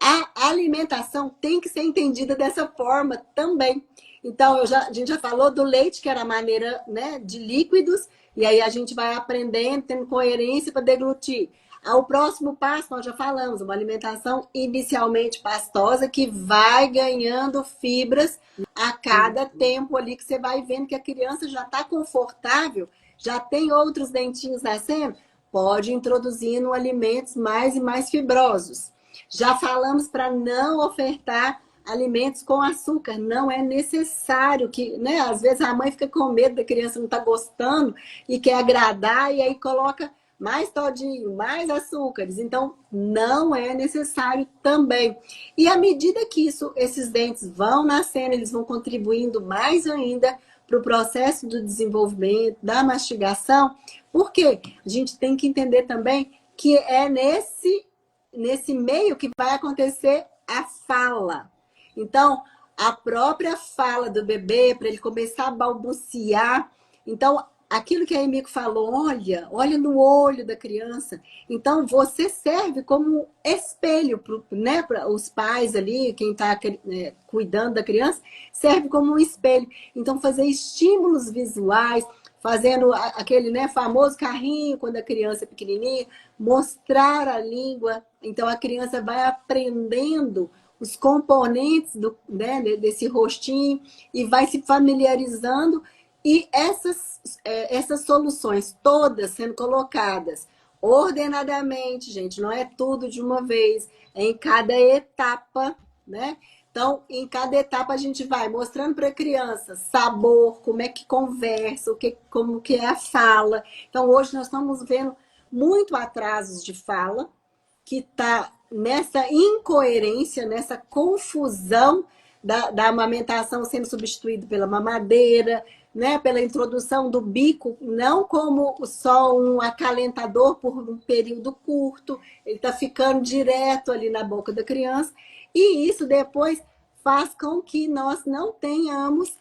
A alimentação tem que ser entendida dessa forma também. Então, a gente já falou do leite, que era a maneira, né, de líquidos, e aí a gente vai aprendendo, tendo coerência para deglutir. O próximo passo, nós já falamos, uma alimentação inicialmente pastosa, que vai ganhando fibras a cada tempo ali, que você vai vendo que a criança já está confortável, já tem outros dentinhos nascendo, pode introduzir no alimentos mais e mais fibrosos. Já falamos para não ofertar alimentos com açúcar, não é necessário que, né? Às vezes a mãe fica com medo da criança não estar gostando e quer agradar e aí coloca mais todinho, mais açúcares. Então, não é necessário também. E à medida que esses dentes vão nascendo, eles vão contribuindo mais ainda para o processo do desenvolvimento, da mastigação. Por quê? A gente tem que entender também que é nesse meio que vai acontecer a fala. Então, a própria fala do bebê, para ele começar a balbuciar. Então, aquilo que a Emiko falou, olha no olho da criança. Então, você serve como espelho, né, para os pais ali, quem está cuidando da criança, serve como um espelho. Então, fazer estímulos visuais, fazendo aquele, né, famoso carrinho quando a criança é pequenininha, mostrar a língua. Então, a criança vai aprendendo os componentes né, desse rostinho e vai se familiarizando. E essas soluções todas sendo colocadas ordenadamente, gente, não é tudo de uma vez, é em cada etapa, né? Então, em cada etapa a gente vai mostrando para a criança sabor, como é que conversa, como que é a fala. Então, hoje nós estamos vendo muito atrasos de fala, que está nessa incoerência, nessa confusão da amamentação sendo substituída pela mamadeira, né, pela introdução do bico, não como só um acalentador por um período curto, ele está ficando direto ali na boca da criança, e isso depois faz com que nós não tenhamos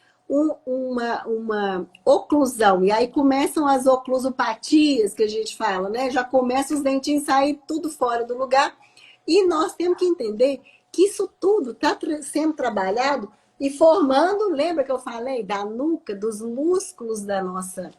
uma oclusão. E aí começam as oclusopatias que a gente fala, né? Já começam os dentinhos a sair tudo fora do lugar. E nós temos que entender que isso tudo está sendo trabalhado e formando, lembra que eu falei da nuca, dos músculos da nossa,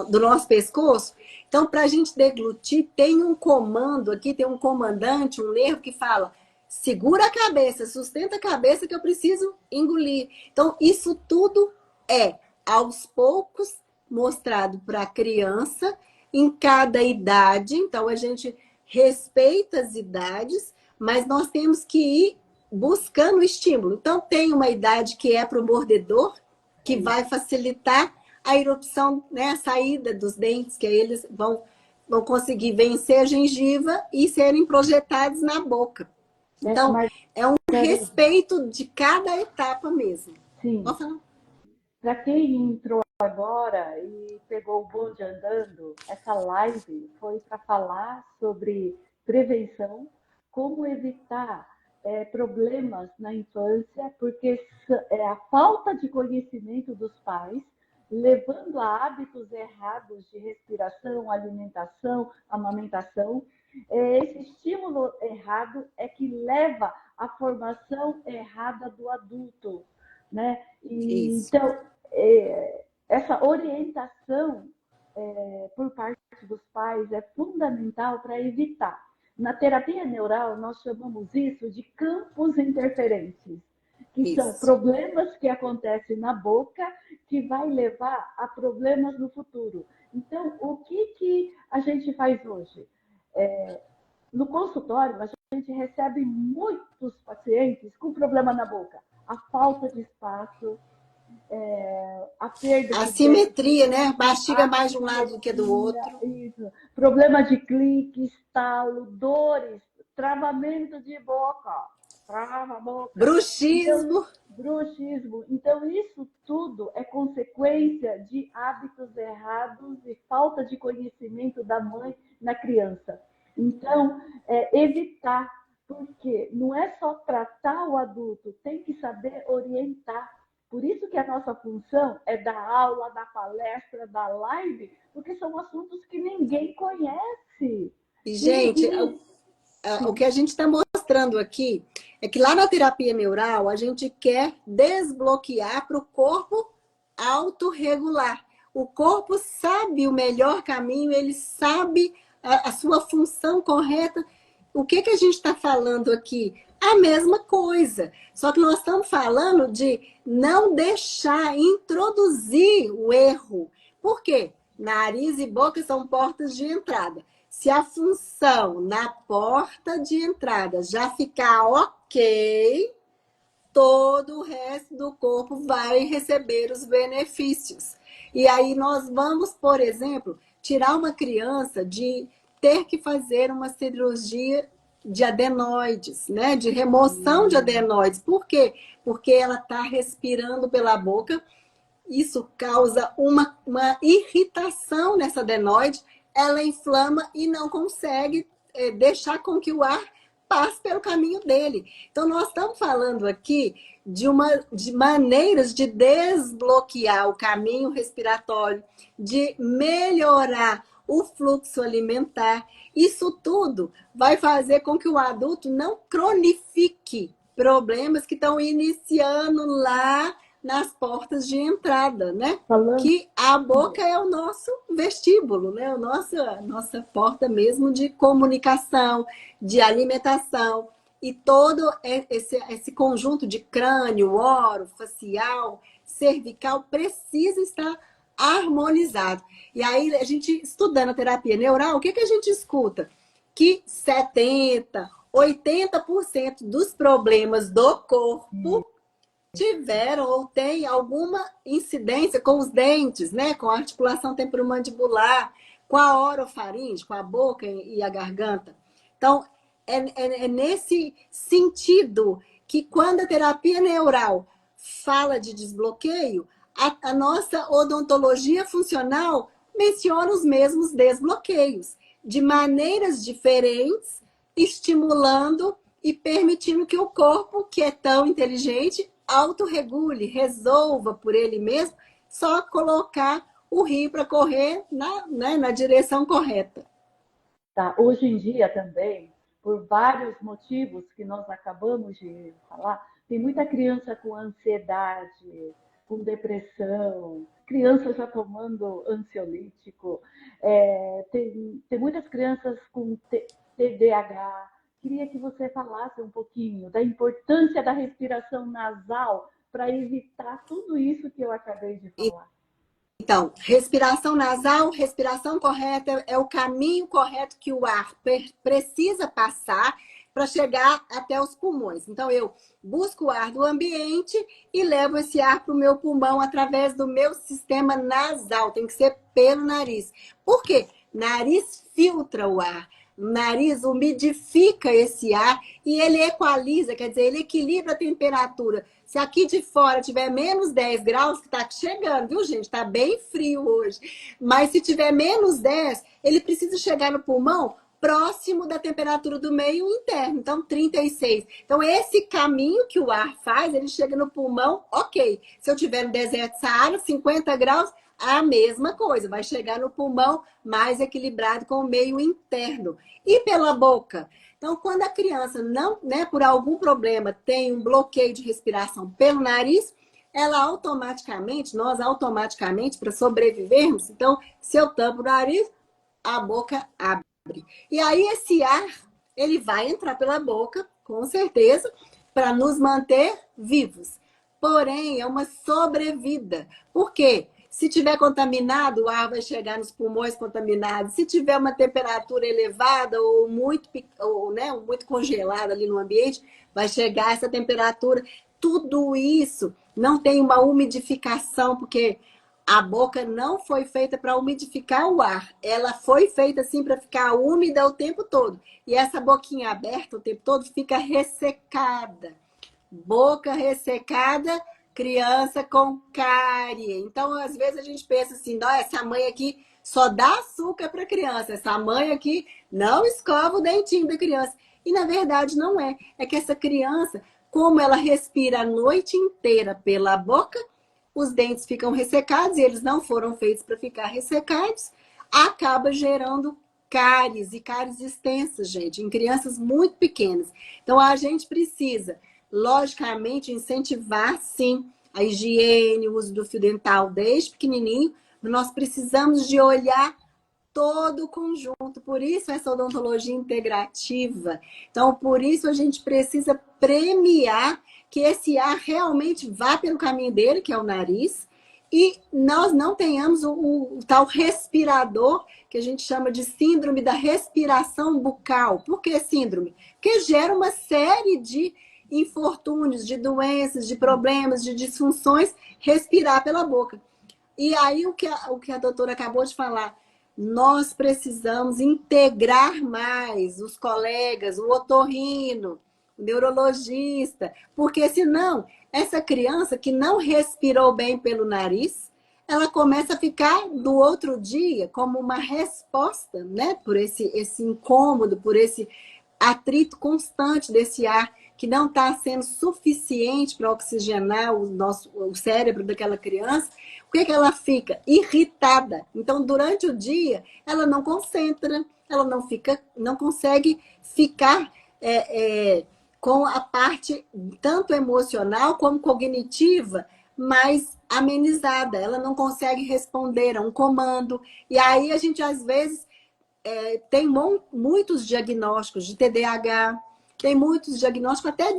do nosso pescoço? Então, para a gente deglutir, tem um comando aqui, tem um comandante, um nervo que fala: segura a cabeça, sustenta a cabeça que eu preciso engolir. Então, isso tudo é, aos poucos, mostrado para a criança, em cada idade. Então, a gente respeita as idades, mas nós temos que ir buscando o estímulo. Então, tem uma idade que é para o mordedor, que vai facilitar a erupção, né, a saída dos dentes, que aí eles vão conseguir vencer a gengiva e serem projetados na boca. Então, é um respeito de cada etapa mesmo. Sim. Para quem entrou agora e pegou o bonde andando, essa live foi para falar sobre prevenção, como evitar problemas na infância, porque a falta de conhecimento dos pais levando a hábitos errados de respiração, alimentação, amamentação. Esse estímulo errado é que leva à formação errada do adulto, né? Isso. Então, essa orientação por parte dos pais é fundamental para evitar. Na terapia neural, nós chamamos isso de campos interferentes, que são Isso. problemas que acontecem na boca que vai levar a problemas no futuro. Então, o que a gente faz hoje? No consultório, a gente recebe muitos pacientes com problema na boca. A falta de espaço, a perda de dente, Assimetria, né? Mastiga mais de um lado do que do assimetria, outro. isso, problema de clique, estalo, dores, travamento de boca, trava a boca. Então, Bruxismo. bruxismo. Então, isso tudo é consequência de hábitos errados e falta de conhecimento da mãe na criança. Então, evitar, porque não é só tratar o adulto, tem que saber orientar. Por isso que a nossa função é dar aula, dar palestra, dar live, porque são assuntos que ninguém conhece. E, gente, o que a gente está mostrando aqui é que lá na terapia neural a gente quer desbloquear para o corpo autorregular. O corpo sabe o melhor caminho, ele sabe a sua função correta. O que a gente está falando aqui? A mesma coisa. Só que nós estamos falando de não deixar introduzir o erro. Por quê? Nariz e boca são portas de entrada. Se a função na porta de entrada já ficar ok, todo o resto do corpo vai receber os benefícios. E aí nós vamos, por exemplo, tirar uma criança de ter que fazer uma cirurgia de adenoides, né? De remoção de adenoides. Por quê? Porque ela está respirando pela boca. Isso causa uma irritação nessa adenoide, ela inflama e não consegue deixar com que o ar passe pelo caminho dele. Então, nós estamos falando aqui de maneiras de desbloquear o caminho respiratório, de melhorar o fluxo alimentar. Isso tudo vai fazer com que o adulto não cronifique problemas que estão iniciando lá nas portas de entrada, né? Falando... Que a boca é o nosso vestíbulo, né? Nossa porta mesmo de comunicação, de alimentação. E todo esse conjunto de crânio, oro, facial, cervical precisa estar harmonizado. E aí, a gente estudando a terapia neural, o que a gente escuta? Que 70%, 80% dos problemas do corpo tiveram ou têm alguma incidência com os dentes, né? Com a articulação temporomandibular, com a orofaringe, com a boca e a garganta. Então, é nesse sentido que quando a terapia neural fala de desbloqueio, a nossa odontologia funcional menciona os mesmos desbloqueios, de maneiras diferentes, estimulando e permitindo que o corpo, que é tão inteligente, autorregule, resolva por ele mesmo, só colocar o rio para correr na direção correta. Tá. Hoje em dia também, por vários motivos que nós acabamos de falar, tem muita criança com ansiedade, com depressão, criança já tomando ansiolítico, tem muitas crianças com TDAH. Queria que você falasse um pouquinho da importância da respiração nasal para evitar tudo isso que eu acabei de falar. Então, respiração nasal, respiração correta é o caminho correto que o ar precisa passar para chegar até os pulmões. Então, eu busco o ar do ambiente e levo esse ar para o meu pulmão através do meu sistema nasal. Tem que ser pelo nariz. Por quê? Nariz filtra o ar. O nariz umidifica esse ar e ele equaliza, quer dizer, ele equilibra a temperatura. Se aqui de fora tiver menos 10 graus, que está chegando, viu, gente? Está bem frio hoje. Mas se tiver menos 10, ele precisa chegar no pulmão próximo da temperatura do meio interno, então 36. Então, esse caminho que o ar faz, ele chega no pulmão, ok. Se eu tiver no deserto do Saara, 50 graus, a mesma coisa, vai chegar no pulmão mais equilibrado com o meio interno. E pela boca? Então, quando a criança não, né, por algum problema, tem um bloqueio de respiração pelo nariz, ela automaticamente, nós automaticamente, para sobrevivermos, então, se eu tampo o nariz, a boca abre. E aí esse ar, ele vai entrar pela boca, com certeza, para nos manter vivos. Porém, é uma sobrevida. Por quê? Se tiver contaminado, o ar vai chegar nos pulmões contaminados. Se tiver uma temperatura elevada ou, né, muito congelada ali no ambiente, vai chegar essa temperatura. Tudo isso não tem uma umidificação, porque a boca não foi feita para umidificar o ar. Ela foi feita assim para ficar úmida o tempo todo. E essa boquinha aberta o tempo todo fica ressecada. Boca ressecada, criança com cárie. Então, às vezes a gente pensa assim, não, essa mãe aqui só dá açúcar para criança. Essa mãe aqui não escova o dentinho da criança. E na verdade não é. É que essa criança, como ela respira a noite inteira pela boca, os dentes ficam ressecados e eles não foram feitos para ficar ressecados, acaba gerando cáries e cáries extensas, gente, em crianças muito pequenas. Então, a gente precisa, logicamente, incentivar, sim, a higiene, o uso do fio dental desde pequenininho. Nós precisamos de olhar todo o conjunto, por isso essa odontologia integrativa. Então, por isso a gente precisa premiar que esse ar realmente vá pelo caminho dele, que é o nariz, e nós não tenhamos o tal respirador, que a gente chama de síndrome da respiração bucal. Por que síndrome? Porque gera uma série de infortúnios, de doenças, de problemas, de disfunções, respirar pela boca. E aí o que a doutora acabou de falar, nós precisamos integrar mais os colegas, o otorrino, o neurologista, porque senão essa criança que não respirou bem pelo nariz, ela começa a ficar do outro dia como uma resposta, né, por esse incômodo, por esse atrito constante desse ar que não está sendo suficiente para oxigenar o cérebro daquela criança. O que ela fica? Irritada. Então, durante o dia, ela não concentra, ela não consegue ficar com a parte tanto emocional como cognitiva mais amenizada. Ela não consegue responder a um comando. E aí a gente, às vezes, tem muitos diagnósticos de TDAH, tem muitos diagnósticos até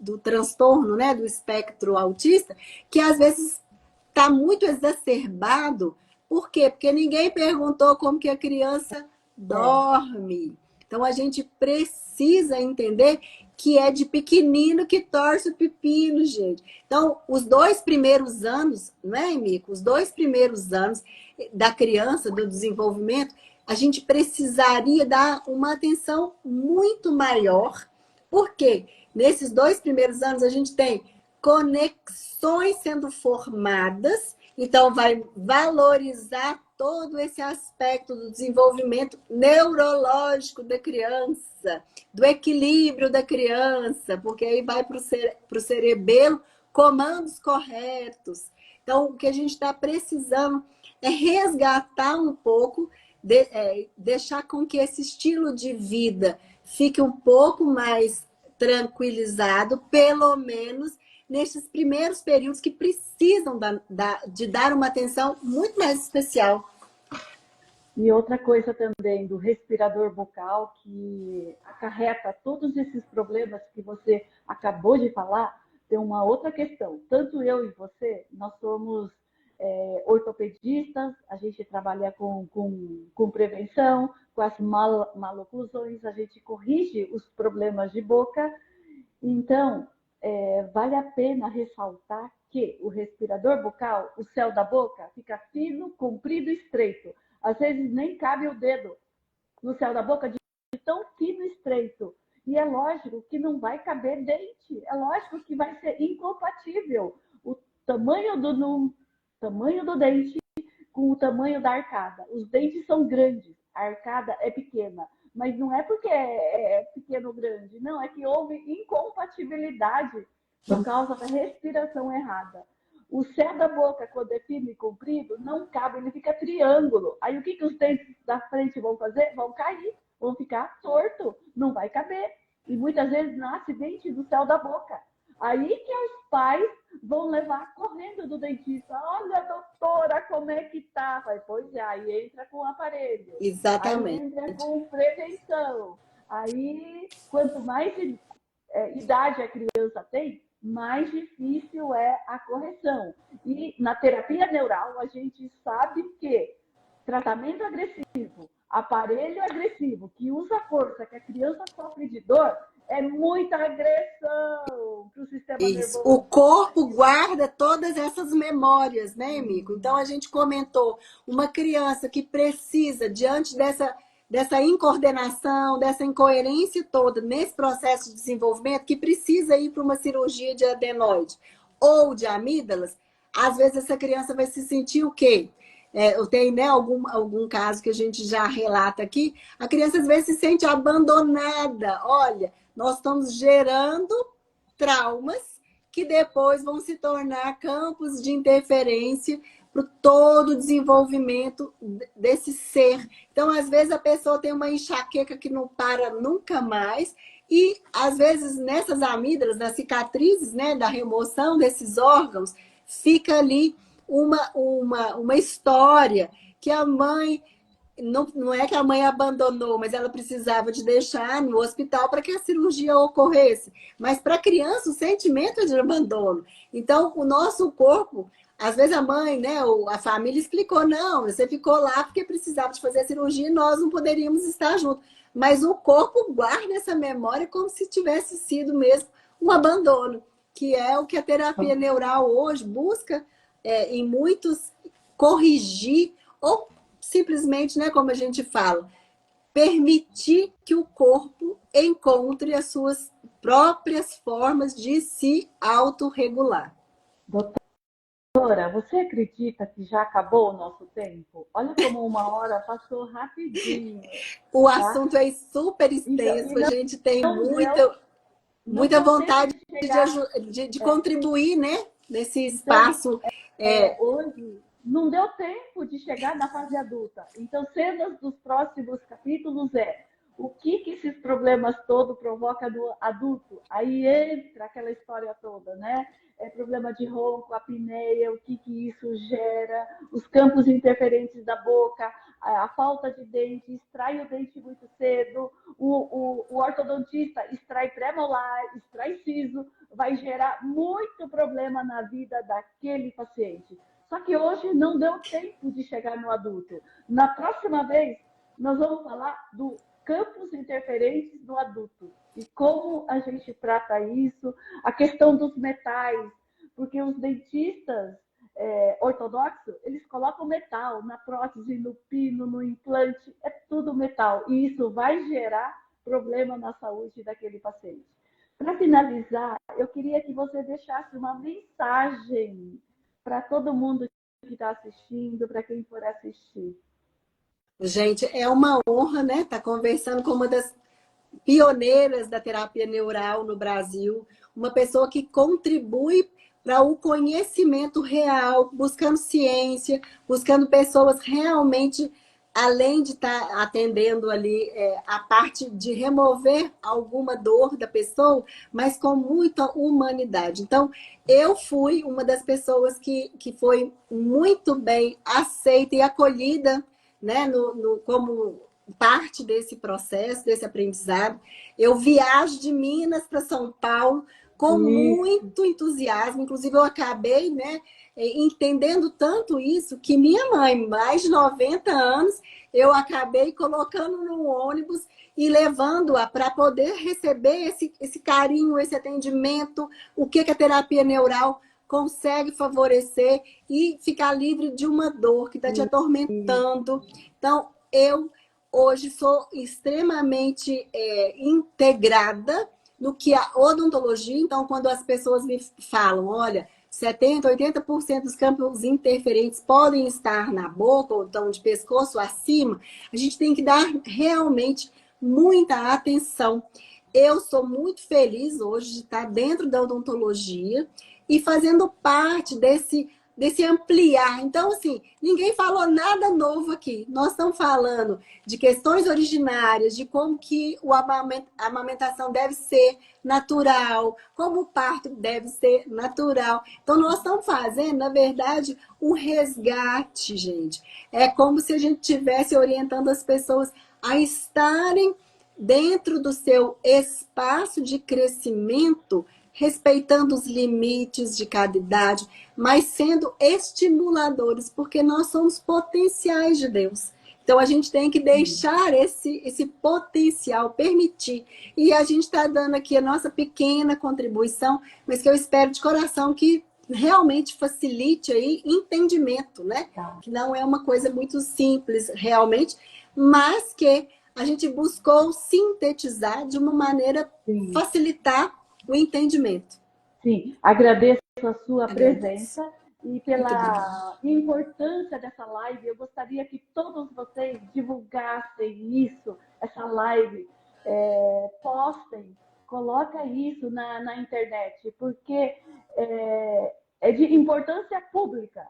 do transtorno, né, do espectro autista, que às vezes está muito exacerbado. Por quê? Porque ninguém perguntou como que a criança dorme. Então, a gente precisa entender que é de pequenino que torce o pepino, gente. Então, os 2 primeiros anos, não é, Mico? Os 2 primeiros anos da criança, do desenvolvimento, a gente precisaria dar uma atenção muito maior. Por quê? Nesses 2 primeiros anos, a gente tem conexões sendo formadas, então vai valorizar todo esse aspecto do desenvolvimento neurológico da criança, do equilíbrio da criança, porque aí vai para o cerebelo comandos corretos. Então, o que a gente está precisando é resgatar um pouco, deixar com que esse estilo de vida fique um pouco mais tranquilizado, pelo menos nesses primeiros períodos que precisam de dar uma atenção muito mais especial. E outra coisa também do respirador bucal, que acarreta todos esses problemas que você acabou de falar, tem uma outra questão. Tanto eu e você, nós somos ortopedistas, a gente trabalha com prevenção, com as maloclusões, a gente corrige os problemas de boca. Então, vale a pena ressaltar que o respirador bucal, o céu da boca, fica fino, comprido e estreito. Às vezes nem cabe o dedo no céu da boca de tão fino e estreito. E é lógico que não vai caber dente. É lógico que vai ser incompatível o tamanho do dente com o tamanho da arcada. Os dentes são grandes. a arcada é pequena. Mas não é porque é pequeno ou grande, não, é que houve incompatibilidade por causa da respiração errada. O céu da boca, quando é firme e comprido, não cabe, ele fica triângulo. Aí o que os dentes da frente vão fazer? Vão cair, vão ficar torto, não vai caber. E muitas vezes nasce dente do céu da boca. Aí que os pais vão levar correndo do dentista. Olha, doutora, como é que tá? Vai, pois é, aí entra com o aparelho. Exatamente. Aí entra com prevenção. Aí, quanto mais idade a criança tem, mais difícil é a correção. E na terapia neural, a gente sabe que tratamento agressivo, aparelho agressivo, que usa força, que a criança sofre de dor, é muita agressão para o sistema Isso. nervoso. O corpo guarda todas essas memórias, né, amigo? Então a gente comentou, uma criança que precisa, diante dessa incoordenação, dessa incoerência toda nesse processo de desenvolvimento, que precisa ir para uma cirurgia de adenoide ou de amígdalas, às vezes essa criança vai se sentir o quê? Eu tenho, né, algum caso que a gente já relata aqui, a criança às vezes se sente abandonada. Olha, nós estamos gerando traumas que depois vão se tornar campos de interferência para todo o desenvolvimento desse ser. Então, às vezes, a pessoa tem uma enxaqueca que não para nunca mais, e às vezes nessas amígdalas, nas cicatrizes, né, da remoção desses órgãos, fica ali uma história que a mãe. Não é que a mãe abandonou, mas ela precisava de deixar no hospital para que a cirurgia ocorresse. Mas para a criança, o sentimento é de abandono. Então, o nosso corpo, às vezes a mãe, né, ou a família explicou, não, você ficou lá porque precisava de fazer a cirurgia e nós não poderíamos estar juntos. Mas o corpo guarda essa memória como se tivesse sido mesmo um abandono, que é o que a terapia neural hoje busca em muitos corrigir ou simplesmente, né, como a gente fala, permitir que o corpo encontre as suas próprias formas de se autorregular. Doutora, você acredita que já acabou o nosso tempo? Olha como uma hora passou rapidinho. O Tá? assunto é super extenso, a gente tem muita vontade de contribuir, né, nesse espaço. Hoje não deu tempo de chegar na fase adulta. Então, cenas dos próximos capítulos o que esses problemas todos provocam no adulto. Aí entra aquela história toda, né? Problema de ronco, apneia, o que isso gera, os campos interferentes da boca, a falta de dente, extrai o dente muito cedo, o ortodontista extrai pré-molar, extrai siso, vai gerar muito problema na vida daquele paciente. Só que hoje não deu tempo de chegar no adulto. Na próxima vez, nós vamos falar do campos interferentes do adulto e como a gente trata isso, a questão dos metais, porque os dentistas ortodoxos, eles colocam metal na prótese, no pino, no implante, é tudo metal, e isso vai gerar problema na saúde daquele paciente. Para finalizar, eu queria que você deixasse uma mensagem para todo mundo que está assistindo, para quem for assistir. Gente, é uma honra, né, estar conversando com uma das pioneiras da terapia neural no Brasil, uma pessoa que contribui para o conhecimento real, buscando ciência, buscando pessoas realmente, além de estar atendendo ali a parte de remover alguma dor da pessoa, mas com muita humanidade. Então, eu fui uma das pessoas que foi muito bem aceita e acolhida, né, como parte desse processo, desse aprendizado. Eu viajo de Minas para São Paulo com muito entusiasmo. Inclusive, eu acabei, né, entendendo tanto isso que minha mãe, mais de 90 anos, eu acabei colocando no ônibus e levando-a para poder receber esse carinho, esse atendimento, o que a terapia neural consegue favorecer e ficar livre de uma dor que está te atormentando. Então, eu hoje sou extremamente integrada no que a odontologia. Então, quando as pessoas me falam, olha, 70%, 80% dos campos interferentes podem estar na boca, ou então de pescoço acima, a gente tem que dar realmente muita atenção. Eu sou muito feliz hoje de estar dentro da odontologia e fazendo parte desse ampliar. Então, assim, ninguém falou nada novo aqui. Nós estamos falando de questões originárias, de como que a amamentação deve ser natural, como o parto deve ser natural. Então, nós estamos fazendo, na verdade, um resgate, gente. É como se a gente estivesse orientando as pessoas a estarem dentro do seu espaço de crescimento, respeitando os limites de cada idade, mas sendo estimuladores, porque nós somos potenciais de Deus. Então, a gente tem que deixar esse potencial, permitir. E a gente está dando aqui a nossa pequena contribuição, mas que eu espero de coração que realmente facilite aí entendimento, né? Que não é uma coisa muito simples, realmente, mas que a gente buscou sintetizar de uma maneira facilitar o entendimento. Sim, agradeço a sua presença e pela importância dessa live. Eu gostaria que todos vocês divulgassem isso, essa live, postem, coloca isso na internet, porque é de importância pública.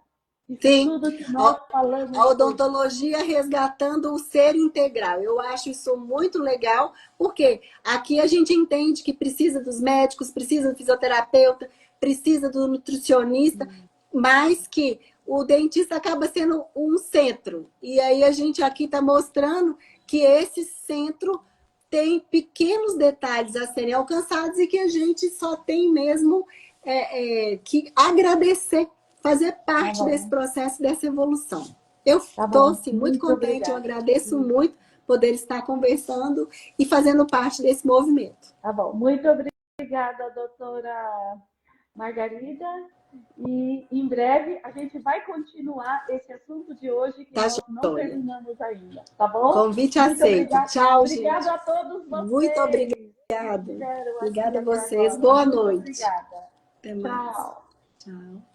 Isso Sim, tudo que nós falamos. a odontologia resgatando o ser integral. Eu acho isso muito legal, porque aqui a gente entende que precisa dos médicos, precisa do fisioterapeuta, precisa do nutricionista, mas que o dentista acaba sendo um centro. E aí a gente aqui está mostrando que esse centro tem pequenos detalhes a serem alcançados e que a gente só tem mesmo que agradecer, fazer parte desse processo, dessa evolução. Eu estou assim, muito contente, obrigada. Eu agradeço muito poder estar conversando e fazendo parte desse movimento. Tá bom, muito obrigada, doutora Margarida. E em breve a gente vai continuar esse assunto de hoje que nós não terminamos ainda, tá bom? Convite aceito. Tchau, gente. Obrigada a todos vocês. Muito obrigada. Obrigada a vocês. Boa noite. Obrigada. Até mais. Tchau. Tchau.